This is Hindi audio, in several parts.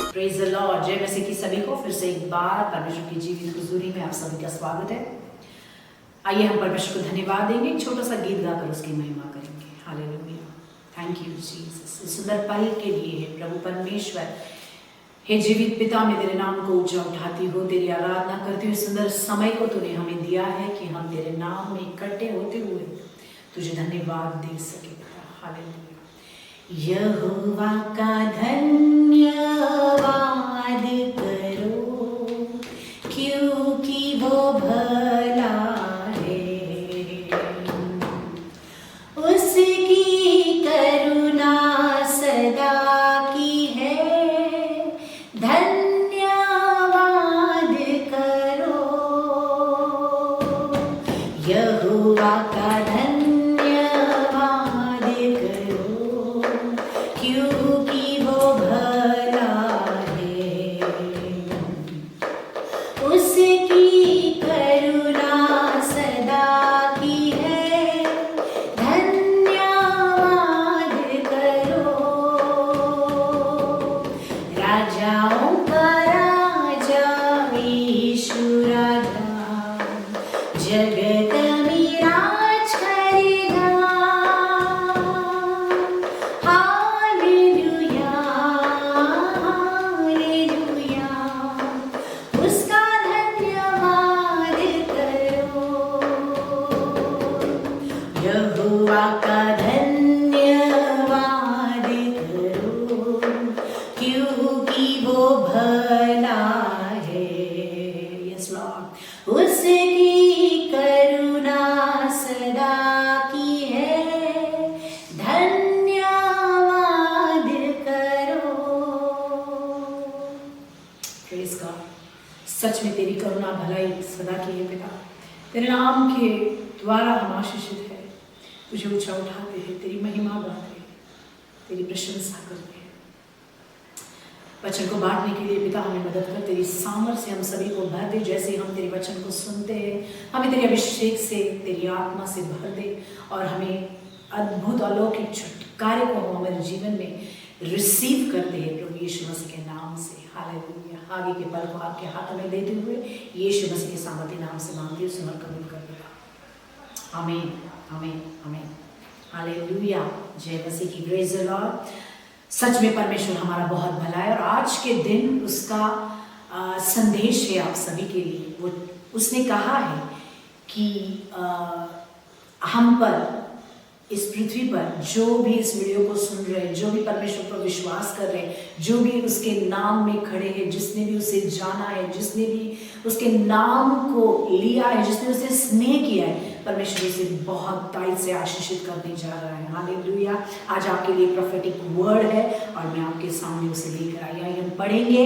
Praise the Lord. जय मसीह की सभी को फिर से एक बार परमेश्वर की जीवित हुजूरी में आप सभी का स्वागत है। आइए हम परमेश्वर को धन्यवाद देंगे, एक छोटा सा गीत गाकर उसकी महिमा करेंगे। Hallelujah, thank you Jesus. इस सुंदर पल के लिए है प्रभु परमेश्वर, हे जीवित पिता, मैं तेरे नाम को ऊंचा उठाती हूँ, तेरी आराधना करती हूँ। सुंदर समय को तूने हमें दिया है कि हम तेरे नाम में इकट्ठे होते हुए तुझे धन्यवाद दे सके पिता। हालेलुया। यहोवा का धन्यवाद करो, क्योंकि वो भला है, उसकी करुणा सदा की है। धन्यवाद करो, यहोवा का सच में तेरी करुणा भलाई सदा की है पिता। तेरे नाम के द्वारा हम आशीषित है, तुझे ऊंचा उठाते हैं, तेरी महिमा गाते हैं, तेरी प्रशंसा करते हैं। वचन को बांटने के लिए पिता हमें मदद कर, तेरी सामर्थ से हम सभी को भर दे। जैसे हम तेरे वचन को सुनते हैं, हमें तेरे अभिषेक से, तेरी आत्मा से भर दे और हमें अद्भुत अलौकिक छुटकारे को हम हमारे जीवन में रिसीव करते हैं प्रभु यीशु मसीह के नाम से। हालेलुया। आगे के पल को आपके हाथों में देते हुए यीशु मसीह के सामर्थ्य नाम से मांगते हुए सुन कबूल कर लेगा। आमीन, आमीन, आमीन। हालेलुया। जय मसीह की। Praise the Lord. सच में परमेश्वर हमारा बहुत भला है और आज के दिन उसका संदेश है आप सभी के लिए। वो उसने कहा है कि हम पर, इस पृथ्वी पर जो भी इस वीडियो को सुन रहे हैं, जो भी परमेश्वर पर विश्वास कर रहे हैं, जो भी उसके नाम में खड़े हैं, जिसने भी उसे जाना है, जिसने भी उसके नाम को लिया है, जिसने उसे स्नेह किया है, परमेश्वर उसे बहुत ताई से आशीषित करने जा रहा है। हालेलुया। आज आपके लिए प्रोफेटिक वर्ड है और मैं आपके सामने उसे लेकर आई। आइए हम पढ़ेंगे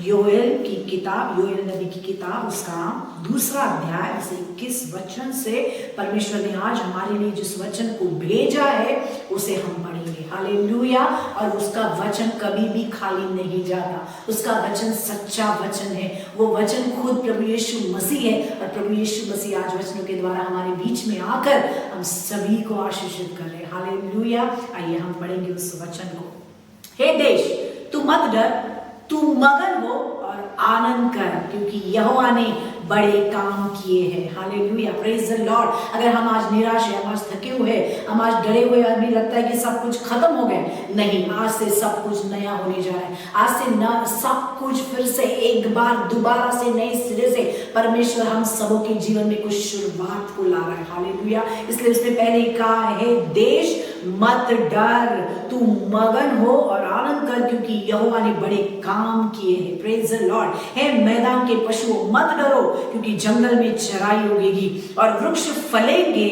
योएल की किताब, योएल नबी की किताब, उसका 2 अध्याय 21 वचन से परमेश्वर ने आज हमारे लिए जिस वचन को भेजा है उसे हम पढ़ेंगे। हालेलुया। और उसका वचन कभी भी खाली नहीं जाता, उसका वचन सच्चा वचन है। वो वचन खुद प्रभु यीशु मसीह है और प्रभु यीशु मसीह आज वचनों के द्वारा हमारे बीच में आकर हम सभी को आशीषित कर रहे। हालेलुया। आइए हम पढ़ेंगे उस वचन को। हे देश, तू मत डर, तू मगन हो और आनंद कर, क्योंकि यहोवा ने बड़े काम किए हैं। हालेलुया। Praise the Lord. अगर हम आज निराश है, हम आज थके हुए हैं, हम आज डरे हुए, अभी लगता है कि सब कुछ खत्म हो गया, नहीं, आज से सब कुछ नया होने जा रहा है। आज से न सब कुछ फिर से एक बार दोबारा से नए सिरे से परमेश्वर हम सबों के जीवन में कुछ शुरुआत को ला रहा है। हालेलुया। इसलिए उसने पहले कहा है, देश मत डर, तू मगन हो और आनंद कर, क्योंकि यहोवा ने बड़े काम किए हैं। Praise the Lord. हे मैदान के पशुओं, मत डरो, क्योंकि जंगल में चराई होगी और वृक्ष फलेंगे,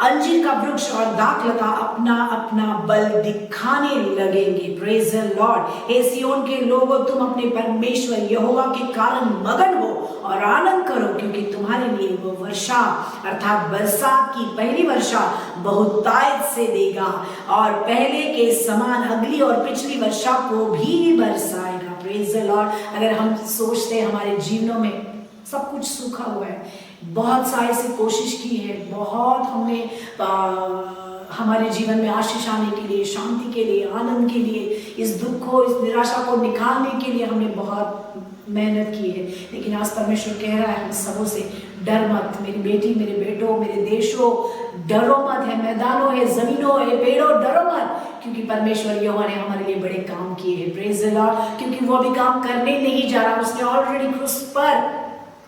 अंजीर का वृक्ष और दाखलता अपना अपना बल दिखाने लगेंगे। Praise the Lord. हे सियोन के लोगों, तुम अपने परमेश्वर यहोवा के कारण मगन हो और आनंद करो, क्योंकि तुम्हारे लिए वो वर्षा अर्थात बरसात की पहली वर्षा बहुतायत से देगा और पहले के समान अगली और पिछली वर्षा को भी बरसाएगा। Praise the Lord. अगर हम सोचते हैं हमारे जीवनों में सब कुछ सूखा हुआ है, बहुत सारे से कोशिश की है, बहुत हमने हमारे जीवन में आशीष आने के लिए, शांति के लिए, आनंद के लिए, इस दुख को, इस निराशा को निकालने के लिए हमने बहुत मेहनत की है। लेकिन आज परमेश्वर कह रहा है हम सबों से, डर मत मेरी बेटी, मेरे बेटों, मेरे देशों, डरो मत। है मैदानों, है जमीनों, है पेड़ों, डरो मत, क्योंकि परमेश्वर यहोवा ने हमारे लिए बड़े काम किए हैं। Praise the Lord. क्योंकि वो अभी काम करने नहीं जा रहा, उसने ऑलरेडी क्रूस पर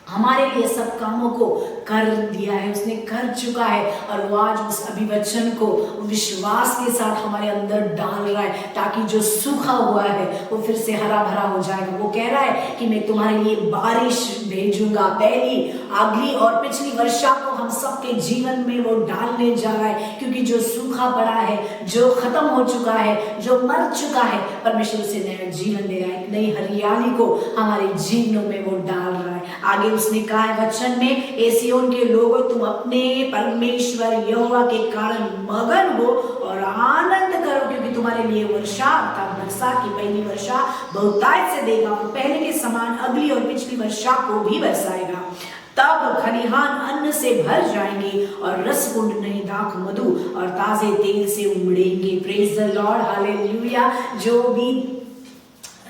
हमारे लिए सब कामों को कर दिया है, उसने कर चुका है। और वो आज उस अभिवचन को विश्वास के साथ हमारे अंदर डाल रहा है, ताकि जो सूखा हुआ है वो फिर से हरा भरा हो जाएगा। वो कह रहा है कि मैं तुम्हारे लिए बारिश भेजूंगा। पहली, अगली और पिछली वर्षा को हम सबके जीवन में वो डालने जा रहा है, क्योंकि जो सूखा पड़ा है, जो खत्म हो चुका है, जो मर चुका है, परमेश्वर उसे नया जीवन दे रहा है। एक नई हरियाली को हमारे जीवनों में वो डाल रहा है। आगे उसने कहा है वचन में, ए सिय्योन के लोगों, तुम अपने परमेश्वर यहोवा के कारण मगन हो और आनंद करो, क्योंकि तुम्हारे लिए वर्षा अर्थात बरसात की पहली वर्षा बहुतायत से देगा, और पहले के समान अगली और पिछली वर्षा को भी बरसाएगा। तब खलिहान अन्न से भर जाएंगे और रसकुंड नई दाख मधु और ताजे तेल से उमड़ेंगे। Praise the Lord, hallelujah. जो भी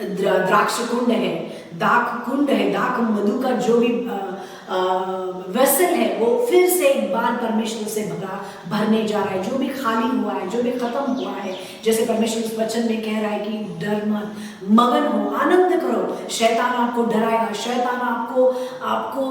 द्राक्ष कुंड है, दाख कुंड है, दाख मधु का जो भी वेसल है, वो फिर से एक बार परमेश्वर से भरने जा रहा है। जो भी खाली हुआ है, जो भी खत्म हुआ है, जैसे परमेश्वर इस वचन में कह रहा है कि डर मत, मगन हो, आनंद करो। शैतान आपको डराएगा, शैतान आपको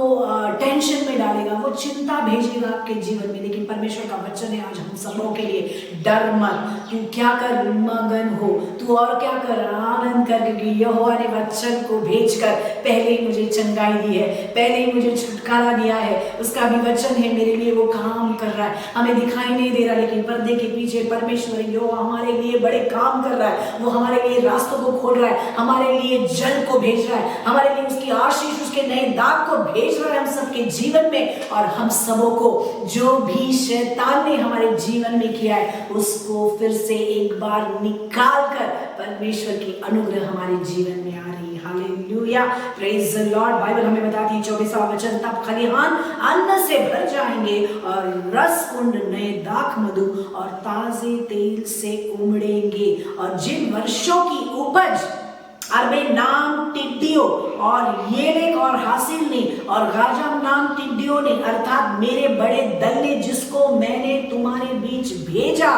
टेंशन में डालेगा, वो चिंता भेजेगा आपके जीवन में, लेकिन परमेश्वर का वचन है आज हम सबों के लिए, डर मत। तू क्या कर, मगन हो। तू और क्या कर, आनंद कर, क्योंकि यहोवा ने वचन को भेजकर पहले ही मुझे चंगाई दी है, पहले ही मुझे छुटकारा दिया है। उसका भी वचन है, मेरे लिए वो काम कर रहा है। हमें दिखाई नहीं दे रहा, लेकिन पर्दे के पीछे परमेश्वर यहोवा हमारे लिए बड़े काम कर रहा है। वो हमारे लिए रास्तों को खोल रहा है, हमारे लिए जल को भेज रहा है, हमारे लिए उसकी आशीष, उसके नए दाग को भेज रहा है हम सबके जीवन में। और हम सबों को जो भी शैतान ने हमारे जीवन में किया है, उसको फिर से एक बार निकाल कर परमेश्वर की अनुग्रह हमारे जीवन में आ रही है। Hallelujah, praise the Lord. Bible हमें बताती है 24वां वचन, तब खलिहान अन्न से भर जाएंगे और रस कुंड नए दाख मधु और ताजे तेल से उमड़ेंगे। और जिन वर्षों की उपज अरबे नाम टिड्डियों और येलेक और हासिल ने और गाजाम नाम टिड्डियों ने, अर्थात मेरे बड़े दल ने, जिसको मैंने तुम्हारे बीच भेजा,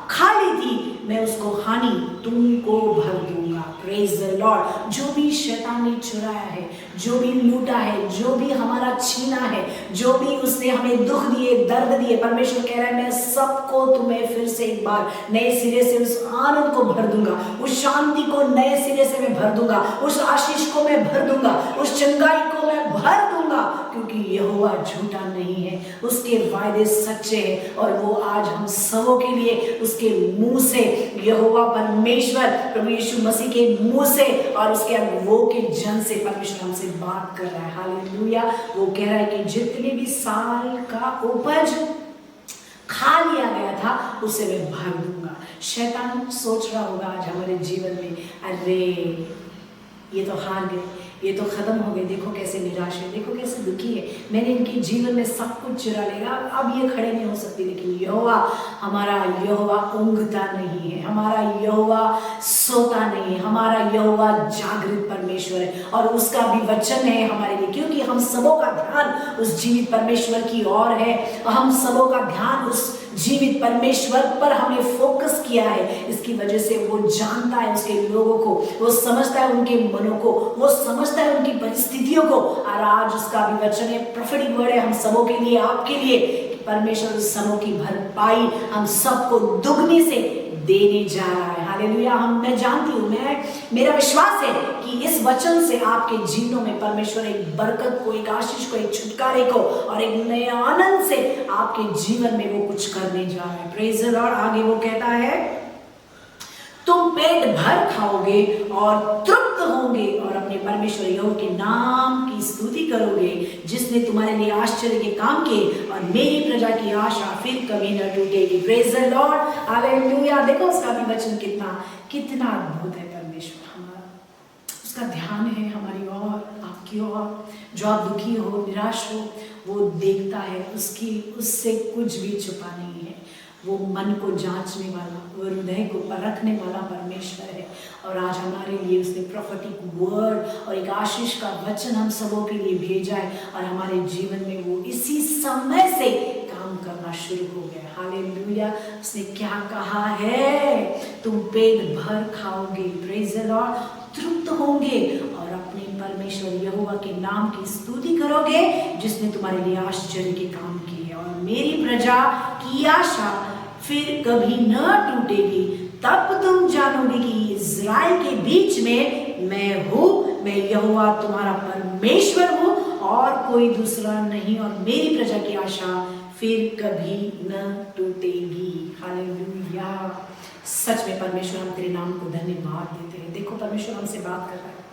खाली थी, मैं उसको हानि तुमको भर दूंगा। Praise the Lord. जो भी शैतान ने चुराया है, जो भी लूटा है, जो भी हमारा छीना है, जो भी उसने हमें दुख दिए, दर्द दिए, परमेश्वर कह रहा है मैं सबको तुम्हें फिर से एक बार नए सिरे से उस आनंद को भर दूंगा, उस शांति को नए सिरे से मैं भर दूंगा, उस आशीष को मैं भर दूंगा, उस चंगाई को मैं भर दूंगा, क्योंकि यहोवा झूठा नहीं है, उसके वायदे सच्चे हैं। और वो आज हम सबों के लिए उसके मुंह से, यहोवा परमेश्वर प्रभु यीशु मसीह के मुंह से और उसके अगुवों के जन से परमेश्वर हमसे बात कर रहा है। हालेलुया। वो कह रहा है कि जितने भी साल का उपज खा लिया गया था उसे मैं भर दूंगा। शैतान सोच रहा होगा आज हमारे जीवन में, अरे ये तो हार गए, ये तो खत्म हो गए, देखो कैसे निराश है, देखो कैसे दुखी है, मैंने इनके जीवन में सब कुछ चुरा लिया, अब ये खड़े नहीं हो सकते। लेकिन यहोवा, हमारा यहोवा ऊँघता नहीं है, हमारा यहोवा सोता नहीं है, हमारा यहोवा जागृत परमेश्वर है। और उसका भी वचन है हमारे लिए, क्योंकि हम सबों का ध्यान उस जीवित परमेश्वर की ओर है, हम सबों का ध्यान उस जीवित परमेश्वर पर हमने फोकस किया है। इसकी वजह से वो जानता है उसके लोगों को, वो समझता है उनके मनों को, वो समझता है उनकी परिस्थितियों को। और आज उसका भी वचन है, प्रोफेटिक वर्ड है हम सबों के लिए, आपके लिए, परमेश्वर उस समों की भरपाई हम सबको दुगने से देने जा रहा है। हालेलुया। मैं जानती हूँ, मेरा विश्वास है कि इस वचन से आपके जीवनों में परमेश्वर एक बरकत को, एक आशीष को, एक छुटकारे को और एक नए आनंद से आपके जीवन में वो कुछ करने जा रहा है। Praise the Lord. आगे वो कहता है, तुम पेट भर खाओगे और तृप्त होंगे और अपने परमेश्वर यहोवा के नाम की स्तुति करोगे, जिसने तुम्हारे लिए आश्चर्य के काम किए, और मेरी प्रजा की आशा फिर कभी न टूटेगी। Praise the Lord. हालेलुया। देखो उसका भी वचन कितना अद्भुत है। परमेश्वर हमारा, उसका ध्यान है हमारी ओर, आपकी ओर। जो आप दुखी हो, निराश हो, वो देखता है, उससे कुछ भी छुपा नहीं है। वो मन को जांचने वाला, वो हृदय को परखने वाला परमेश्वर है। और आज हमारे लिए उसने प्रोफेटिक वर्ड और एक आशीष का वचन हम सबों के लिए भेजा है, और हमारे जीवन में वो इसी समय से काम करना शुरू हो गया। हालेलुया। उसने क्या कहा है? तुम पेट भर खाओगे, प्रेज़ द लॉर्ड, तृप्त होंगे और अपने परमेश्वर यहोवा के नाम की स्तुति करोगे जिसने तुम्हारे लिए आश्चर्य के काम किए, और मेरी प्रजा की आशा फिर कभी न टूटेगी। तब तुम जानोगे कि इज़राइल के बीच में मैं हूँ, मैं यहोवा तुम्हारा परमेश्वर हूँ और कोई दूसरा नहीं, और मेरी प्रजा की आशा फिर कभी न टूटेगी। हालेलुया। सच में परमेश्वर, हम तेरे नाम को धन्यवाद देते हैं। देखो परमेश्वर हमसे बात कर रहा है,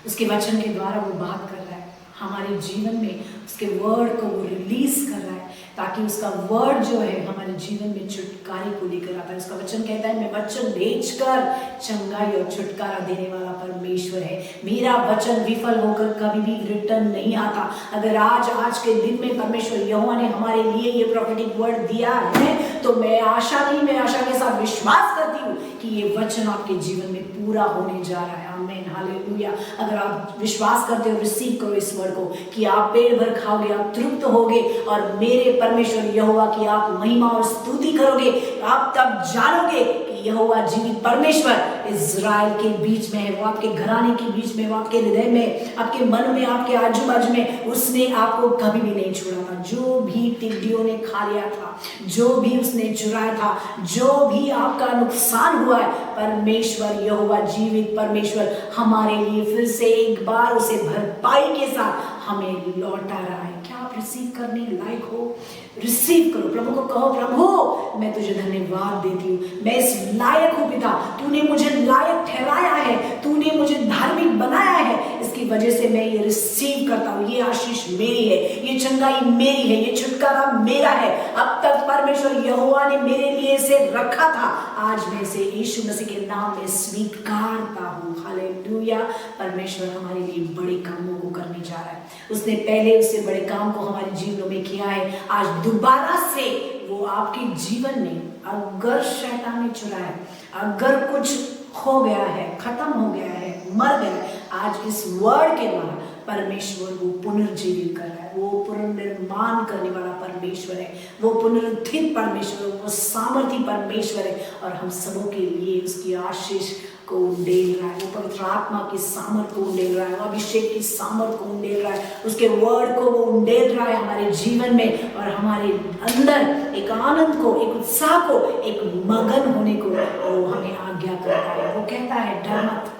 उसके वचन के द्वारा वो बात कर रहा है हमारे जीवन में, उसके वर्ड को वो रिलीज कर रहा है ताकि उसका वर्ड जो है हमारे जीवन में छुटकारे को लेकर आता है। उसका वचन कहता है, मैं वचन भेजकर चंगाई और छुटकारा देने वाला परमेश्वर है। मेरा वचन विफल होकर कभी भी रिटर्न नहीं आता। अगर आज के दिन में परमेश्वर यहोवा ने हमारे लिए ये प्रोफेटिक वर्ड दिया है तो मैं आशा के साथ विश्वास करती हूँ कि ये वचन आपके जीवन में पूरा होने जा रहा है। आमीन, हालेलुया। अगर आप विश्वास करते हो, रिसीव करो इस वर्ड को कि आप पेट भर खाओगे, आप तृप्त होगे और मेरे परमेश्वर यहोवा की आप महिमा और स्तुति करोगे। आप तब जानोगे कि यहोवा जीवित परमेश्वर इज़राइल के बीच में है, वो आपके घराने के बीच में, वो आपके हृदय में, आपके मन में, आपके आजू बाजू में, उसने आपको कभी भी नहीं छोड़ा था। जो भी टिड्डियों ने खा लिया था, जो भी उसने चुराया था, जो भी आपका नुकसान हुआ है, परमेश्वर यहोवा जीवित परमेश्वर हमारे लिए फिर से एक बार उसे भरपाई के साथ हमें लौटा रहा है। क्या आप रिसीव करने लायक हो? रिसीव करो, प्रभु को कहो, प्रभु मैं तुझे धन्यवाद देती हूँ, मैं इस लायक हूँ पिता, तूने मुझे लायक ठहराया है, तूने मुझे धार्मिक बनाया है, इसकी वजह से मैं ये रिसीव करता हूँ। ये आशीष मेरी है, ये चंगाई मेरी है, ये छुटकारा मेरा है। अब तक परमेश्वर यहोवा ने मेरे लिए इसे रखा था, आज मैं इसे यीशु मसीह के नाम में स्वीकारता हूँ। हालेलुया। परमेश्वर हमारे लिए बड़े कामों को करने जा रहा है। उसने पहले उससे बड़े काम को हमारे जीवनों में किया है, आज दोबारा से वो आपके जीवन में, अगर शैतान ने चुराया, अगर कुछ हो गया है, खत्म हो गया है, मर गया, आज इस वर्ड के द्वारा परमेश्वर वो पुनर्जीवित कर रहा है। वो पुनर्निर्माण करने वाला परमेश्वर है, वो पुनरुत्थित परमेश्वर है, वो सामर्थी परमेश्वर है, और हम सबों के लिए उसकी आशीष को उंडेल रहा है। वो पवित्र आत्मा की सामर्थ को उंडेल रहा है, अभिषेक की सामर्थ को उंडेल रहा है, उसके वर्ड को वो उंडेल रहा है हमारे जीवन में, और हमारे अंदर एक आनंद को, एक उत्साह को, एक मगन होने को वो हमें आज्ञा करता है। वो कहता है, डर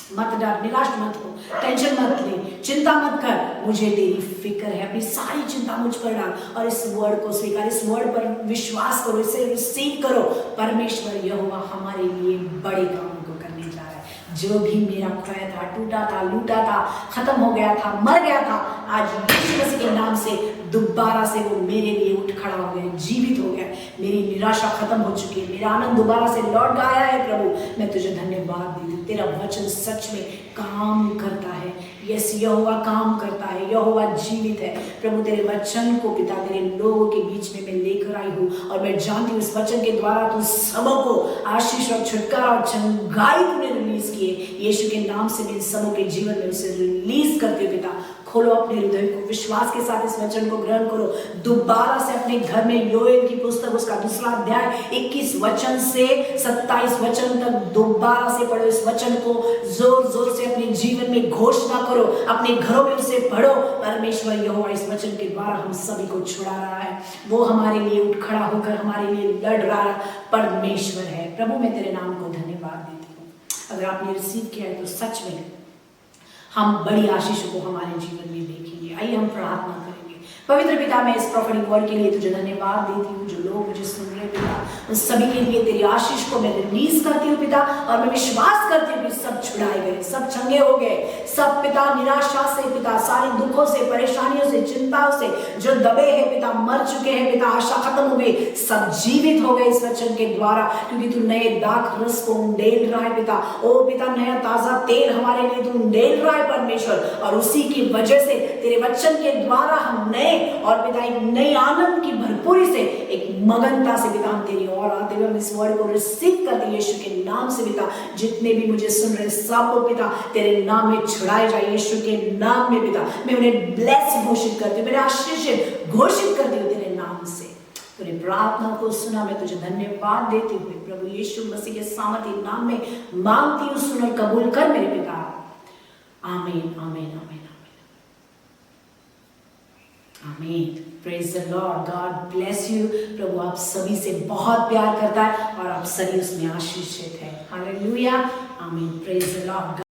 मत डर, निराश मत हो, टेंशन मत ले, चिंता मत कर, मुझे तेरी फिक्र है। अपनी सारी चिंता मुझ पर डाल और इस वर्ड को स्वीकार, इस वर्ड पर विश्वास करो, इसे रिसीव करो। परमेश्वर यहोवा हमारे लिए बड़े कामों को करने जा रहा है। जो भी मेरा खोया था, टूटा था, लूटा था, खत्म हो गया था, मर गया था, आज यीशु मसीह के नाम से दोबारा से वो मेरे लिए उठ खड़ा हो गया, जीवित हो गया। मेरी निराशा खत्म हो चुकी है, मेरा आनंद दोबारा से लौट आया है। प्रभु मैं तुझे धन्यवाद देती हूँ, तेरा वचन सच में काम करता है। यस, यहोवा काम करता है, यहोवा जीवित है। प्रभु तेरे वचन को पिता तेरे लोगों के बीच में मैं लेकर आई हूँ, और मैं जानती हूँ इस वचन के द्वारा तू सबों को आशीष और छुटकारा और चंगाई तूने रिलीज किए। यीशु के नाम से मैं सबों के जीवन में उसे रिलीज करती हूँ पिता। खोलो अपने हृदय को, विश्वास के साथ इस वचन को ग्रहण करो। दोबारा से अपने घर में योएल की पुस्तक उसका 2 अध्याय 21 वचन से 27 वचन तक दोबारा से पढ़ो। इस वचन को जोर जोर से अपने जीवन में घोषणा करो, अपने घरों में उसे पढ़ो। परमेश्वर यहोवा इस वचन के द्वारा हम सभी को छुड़ा रहा है, वो हमारे लिए उठ खड़ा होकर हमारे लिए लड़ रहा परमेश्वर है। प्रभु मैं तेरे नाम को धन्यवाद देती हूँ। अगर आपने रिसीव किया है तो सच में हम बड़ी आशीषों को हमारे जीवन में देखेंगे। आइए हम प्रार्थना करेंगे। पवित्र पिता मैं इस प्रोफेटिक वर्ड के लिए तुझे धन्यवाद देती हूँ। जो लोग मुझे सुन रहे पिता, उन सभी के लिए तेरी आशीष को मैं रिलीज करती हूँ पिता, और मैं विश्वास करती हूँ कि सब छुड़ाए गए, सब चंगे हो गए, सब पिता निराशा से पिता, सारे दुखों से, परेशानियों से, चिंताओं से जो दबे हैं पिता, मर चुके हैं पिता, आशा खत्म हो गई, सब जीवित हो गए इस वचन के द्वारा, क्योंकि तू नए दाख रस को उंडेल रहा है पिता। ओ पिता, नया ताजा तेल हमारे लिए तू उंडेल रहा है परमेश्वर, और उसी की वजह से तेरे वचन के द्वारा हम नए और पिता एक नई आनंद की भरपूरी से, एक मगनता से पिता हम तेरी ओर आते हुए हम इस वर्ड को रिसीव करते हैं यीशु के नाम से पिता। जितने भी मुझे सुन रहे सब को पिता तेरे नाम में छुड़ाए जाए यीशु के नाम में पिता। मैं उन्हें ब्लेस घोषित करती हूँ, मेरे आशीष घोषित करती हूँ तेरे नाम से। तेरी प्रार्थना को सुना, मैं तुझे धन्यवाद देती हुए प्रभु यीशु मसीह के सामर्थी नाम में मांगती हूँ, सुन और कबूल कर मेरे पिता। आमीन आमीन आमीन आमीन। Praise the Lord, God bless you. प्रभु आप सभी से बहुत प्यार करता है और आप सभी उसमें आशीषित है। हालेलुया, आमीन। Praise the Lord.